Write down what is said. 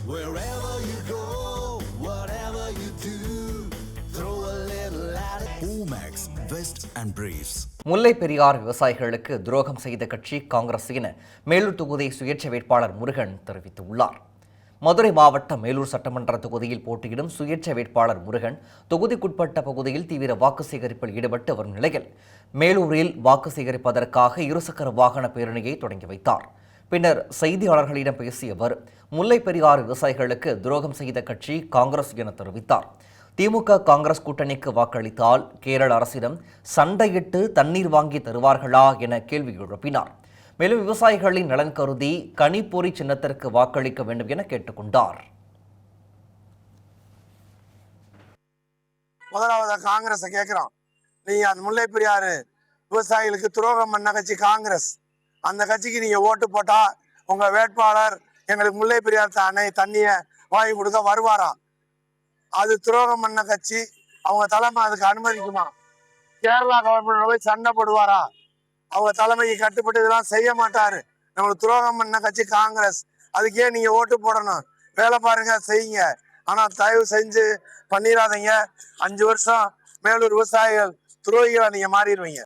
Wherever you go, whatever you do, throw a little at it. Omax, Vest and Briefs. முல்லை பெரியார் விவசாயிகளுக்கு துரோகம் செய்த கட்சி காங்கிரஸ் என மேலூர் தொகுதி சுயேட்சை வேட்பாளர் முருகன் தெரிவித்துள்ளார். மதுரை மாவட்டம் மேலூர் சட்டமன்ற தொகுதியில் போட்டியிடும் சுயேட்சை வேட்பாளர் முருகன் தொகுதிக்குட்பட்ட பகுதியில் தீவிர வாக்கு சேகரிப்பில் ஈடுபட்டு வரும் நிலையில் மேலூரில் வாக்கு சேகரிப்பதற்காக இருசக்கர வாகன பேரணியை தொடங்கி வைத்தார். பின்னர் செய்தியாளர்களிடம் பேசிய அவர் முல்லை பெரியார் விவசாயிகளுக்கு துரோகம் செய்த கட்சி காங்கிரஸ் என தெரிவித்தார். திமுக காங்கிரஸ் கூட்டணிக்கு வாக்களித்தால் கேரள அரசிடம் சண்டையிட்டு தண்ணீர் வாங்கி தருவார்களா என கேள்வி எழுப்பினார். மேலும் விவசாயிகளின் நலன் கருதி கனிப்பொறி சின்னத்திற்கு வாக்களிக்க வேண்டும் என கேட்டுக்கொண்டார். முதலாவது காங்கிரஸ் கேட்கிறோம், நீங்க அந்த முல்லை பெரியாறு விவசாயிகளுக்கு துரோகம் பண்ண கட்சி காங்கிரஸ், அந்த கட்சிக்கு நீங்க ஓட்டு போட்டா உங்க வேட்பாளர் எங்களுக்கு முல்லை பெரியார் தண்ணிய வாங்கி கொடுக்க வருவாரா? அது துரோகம் பண்ண கட்சி, அவங்க தலைமை அதுக்கு அனுமதிக்குமா? கேரளா கவர்மெண்ட் போய் சண்டை போடுவாரா? அவங்க தலைமைக்கு கட்டுப்பட்டு இதெல்லாம் செய்ய மாட்டாரு. நம்மளுக்கு துரோகம் பண்ண கட்சி காங்கிரஸ், அதுக்கே நீங்க ஓட்டு போடணும். வேலை பாருங்க, செய்யுங்க. ஆனா தயவு செஞ்சு பண்ணிடாதீங்க. 5 வருஷம் மேலூர் விவசாயிகள் துரோகிகளை நீங்க மாறிடுவீங்க.